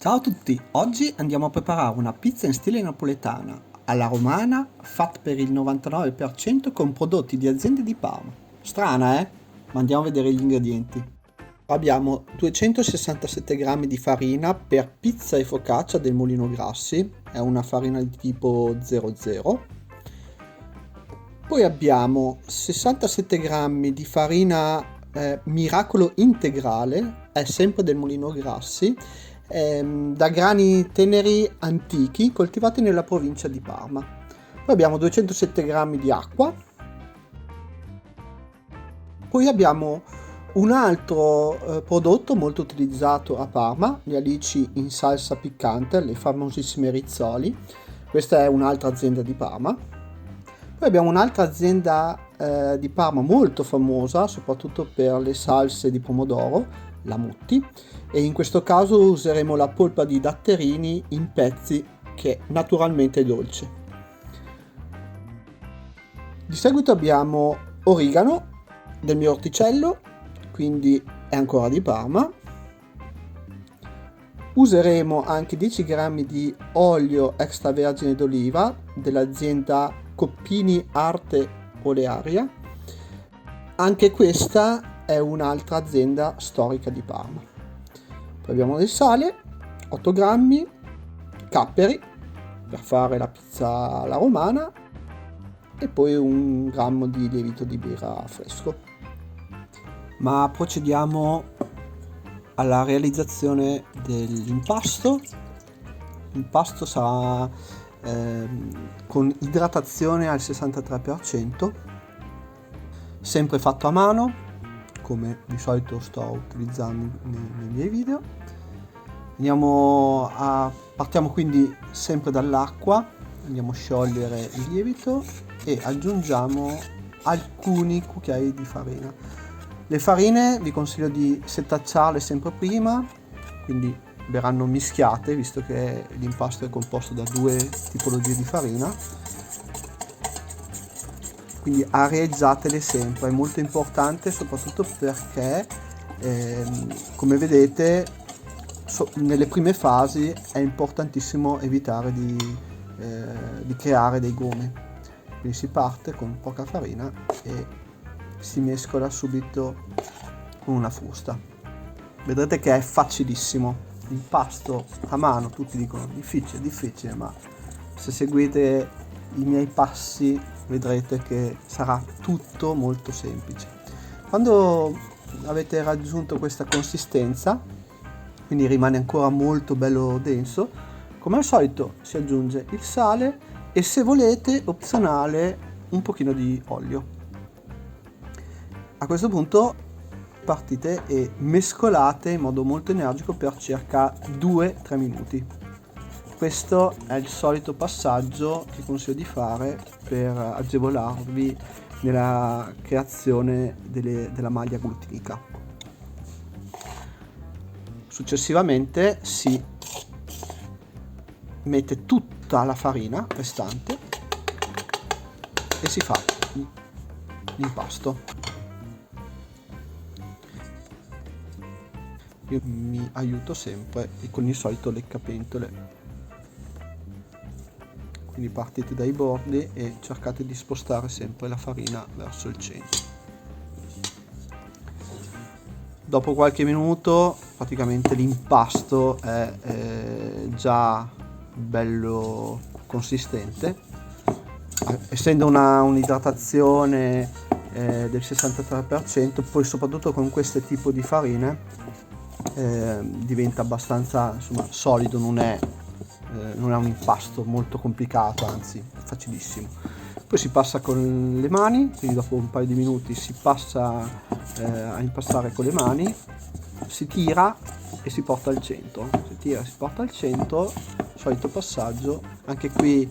Ciao a tutti, oggi andiamo a preparare una pizza in stile napoletana, alla romana, fatta per il 99% con prodotti di aziende di Parma. Strana, eh? Ma andiamo a vedere gli ingredienti. Abbiamo 267 g di farina per pizza e focaccia del Molino Grassi, è una farina di tipo 00. Poi abbiamo 67 g di farina Miracolo integrale, è sempre del Molino Grassi, da grani teneri antichi coltivati nella provincia di Parma. Poi abbiamo 207 g di acqua. Poi abbiamo un altro prodotto molto utilizzato a Parma, le alici in salsa piccante, le famosissime Rizzoli. Questa è un'altra azienda di Parma. Poi abbiamo un'altra azienda di Parma molto famosa, soprattutto per le salse di pomodoro, la Mutti, e in questo caso useremo la polpa di datterini in pezzi, che naturalmente è dolce. Di seguito abbiamo origano del mio orticello, quindi è ancora di Parma. Useremo anche 10 g di olio extravergine d'oliva dell'azienda Coppini Arte Olearia. Anche questa è un'altra azienda storica di Parma. Poi abbiamo del sale, 8 grammi, capperi per fare la pizza alla romana e poi 1 grammo di lievito di birra fresco. Ma procediamo alla realizzazione dell'impasto. L'impasto sarà con idratazione al 63%, sempre fatto a mano, come di solito sto utilizzando nei miei video. Partiamo quindi sempre dall'acqua, andiamo a sciogliere il lievito e aggiungiamo alcuni cucchiai di farina. Le farine vi consiglio di setacciarle sempre prima, quindi verranno mischiate, visto che l'impasto è composto da 2 tipologie di farina, quindi areggiatele sempre, è molto importante, soprattutto perché come vedete nelle prime fasi è importantissimo evitare di creare dei gomi. Quindi si parte con poca farina e si mescola subito con una frusta. Vedrete che è facilissimo. L'impasto a mano tutti dicono difficile, ma se seguite i miei passi vedrete che sarà tutto molto semplice. Quando avete raggiunto questa consistenza, quindi rimane ancora molto bello denso, come al solito si aggiunge il sale e, se volete, opzionale, un pochino di olio. A questo punto partite e mescolate in modo molto energico per circa 2-3 minuti. Questo è il solito passaggio che consiglio di fare per agevolarvi nella creazione della maglia glutinica. Successivamente si mette tutta la farina restante e si fa l'impasto. Io mi aiuto sempre con il solito leccapentole, quindi partite dai bordi e cercate di spostare sempre la farina verso il centro. Dopo qualche minuto praticamente l'impasto è già bello consistente, essendo un'idratazione del 63%, poi soprattutto con questo tipo di farine diventa abbastanza solido, non è un impasto molto complicato, anzi facilissimo. Poi si passa con le mani, quindi dopo un paio di minuti si passa a impastare con le mani, si tira e si porta al centro, solito passaggio, anche qui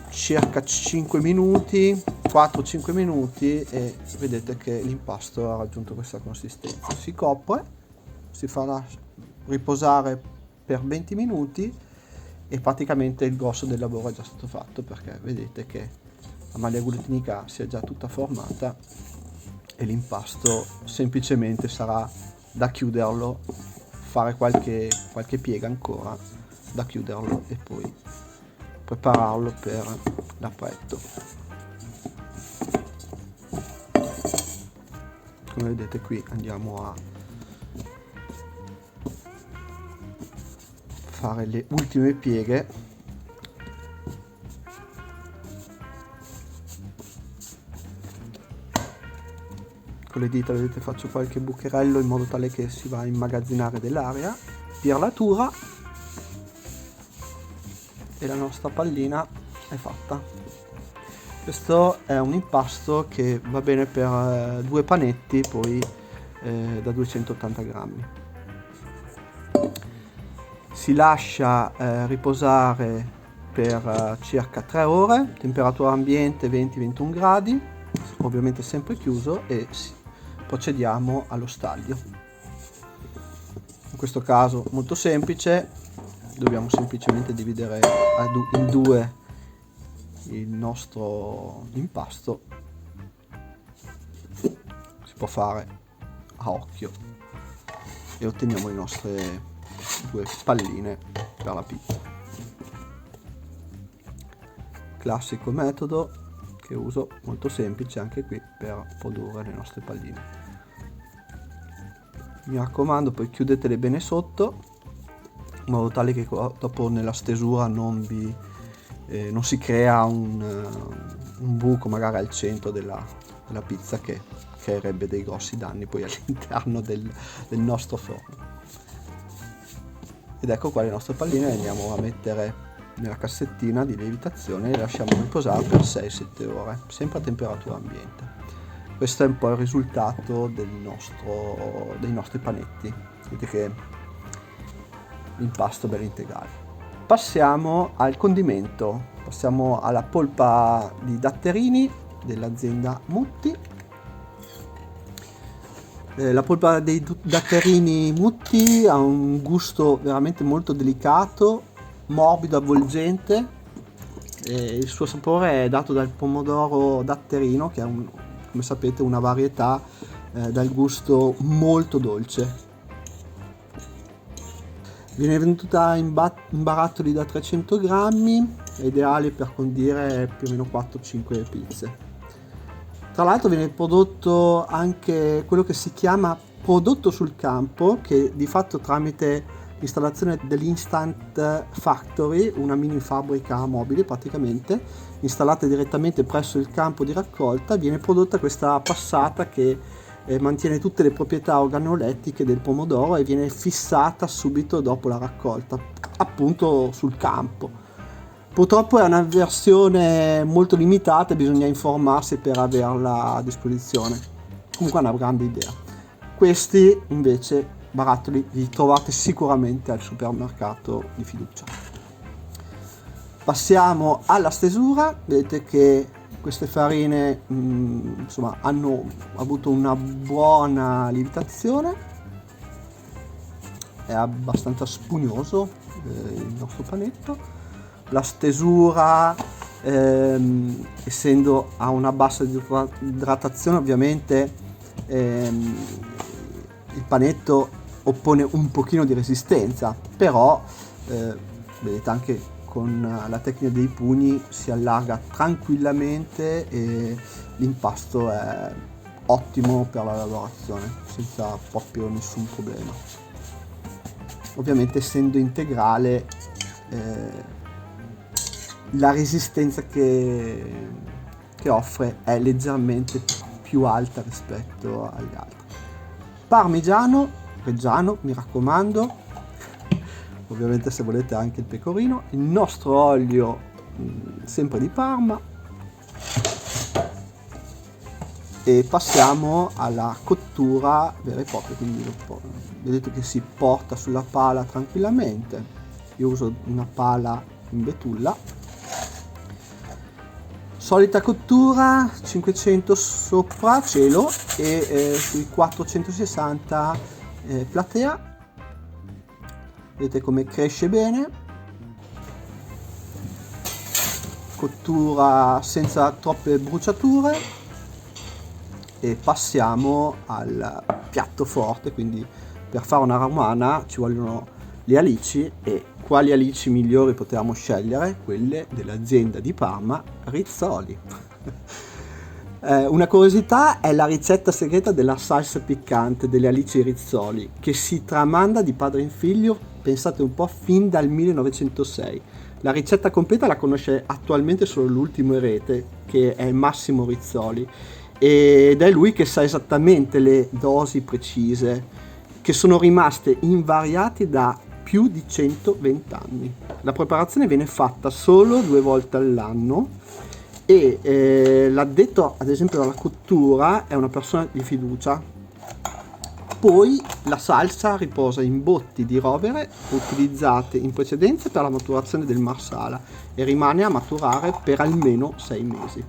circa 5 minuti, 4-5 minuti, e vedete che l'impasto ha raggiunto questa consistenza. Si copre, si farà riposare per 20 minuti e praticamente il grosso del lavoro è già stato fatto, perché vedete che la maglia glutinica si è già tutta formata e l'impasto semplicemente sarà da chiuderlo fare qualche piega ancora da chiuderlo e poi prepararlo per l'appretto. Come vedete qui andiamo a fare le ultime pieghe. Con le dita, vedete, faccio qualche bucherello in modo tale che si va a immagazzinare dell'aria. Pirlatura e la nostra pallina è fatta. Questo è un impasto che va bene per 2 panetti, poi da 280 grammi. Si lascia riposare per circa 3 ore, temperatura ambiente 20-21 gradi, ovviamente sempre chiuso, e procediamo allo staglio. In questo caso molto semplice, dobbiamo semplicemente dividere in 2 il nostro impasto. Si può fare a occhio e otteniamo le nostre 2 palline per la pizza. Classico metodo che uso, molto semplice anche qui per produrre le nostre palline. Mi raccomando, poi chiudetele bene sotto in modo tale che dopo nella stesura non si crea un buco magari al centro della pizza che creerebbe dei grossi danni poi all'interno del nostro forno. Ed ecco qua le nostre palline, le andiamo a mettere nella cassettina di lievitazione e le lasciamo riposare per 6-7 ore, sempre a temperatura ambiente. Questo è un po' il risultato dei nostri panetti. Vedete che l'impasto è bello integrale. Passiamo al condimento, passiamo alla polpa di datterini dell'azienda Mutti. La polpa dei datterini Mutti ha un gusto veramente molto delicato, morbido, avvolgente. Il suo sapore è dato dal pomodoro datterino, che è come sapete una varietà dal gusto molto dolce. Viene venduta in barattoli da 300 grammi, è ideale per condire più o meno 4-5 pizze. Tra l'altro viene prodotto anche quello che si chiama prodotto sul campo, che di fatto tramite l'installazione dell'Instant Factory, una mini fabbrica mobile praticamente, installata direttamente presso il campo di raccolta, viene prodotta questa passata che mantiene tutte le proprietà organolettiche del pomodoro e viene fissata subito dopo la raccolta, appunto sul campo. Purtroppo è una versione molto limitata e bisogna informarsi per averla a disposizione. Comunque è una grande idea. Questi invece barattoli li trovate sicuramente al supermercato di fiducia. Passiamo alla stesura. Vedete che queste farine insomma hanno avuto una buona lievitazione, è abbastanza spugnoso il nostro panetto. La stesura, essendo a una bassa idratazione, ovviamente il panetto oppone un pochino di resistenza, però vedete anche con la tecnica dei pugni si allarga tranquillamente e l'impasto è ottimo per la lavorazione senza proprio nessun problema. Ovviamente essendo integrale la resistenza che offre è leggermente più alta rispetto agli altri. Parmigiano reggiano, mi raccomando, ovviamente se volete anche il pecorino, il nostro olio sempre di Parma, e passiamo alla cottura vera e propria, quindi vedete che si porta sulla pala tranquillamente. Io uso una pala in betulla. Solita cottura 500 sopra cielo e sui 460 platea. Vedete come cresce bene. Cottura senza troppe bruciature. E passiamo al piatto forte, quindi Per fare una romana ci vogliono le alici, e quali alici migliori potevamo scegliere? Quelle dell'azienda di Parma Rizzoli. Una curiosità è la ricetta segreta della salsa piccante delle alici Rizzoli, che si tramanda di padre in figlio, pensate un po', fin dal 1906. La ricetta completa la conosce attualmente solo l'ultimo erede, che è Massimo Rizzoli, ed è lui che sa esattamente le dosi precise, che sono rimaste invariate da più di 120 anni. La preparazione viene fatta solo 2 volte all'anno, e l'addetto ad esempio alla cottura è una persona di fiducia. Poi la salsa riposa in botti di rovere utilizzate in precedenza per la maturazione del marsala e rimane a maturare per almeno 6 mesi.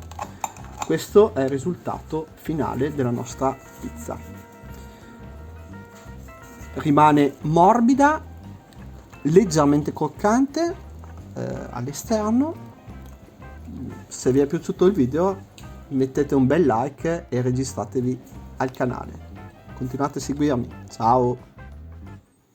Questo è il risultato finale della nostra pizza. Rimane morbida, leggermente croccante all'esterno. Se vi è piaciuto il video mettete un bel like e registratevi al canale. Continuate a seguirmi. Ciao!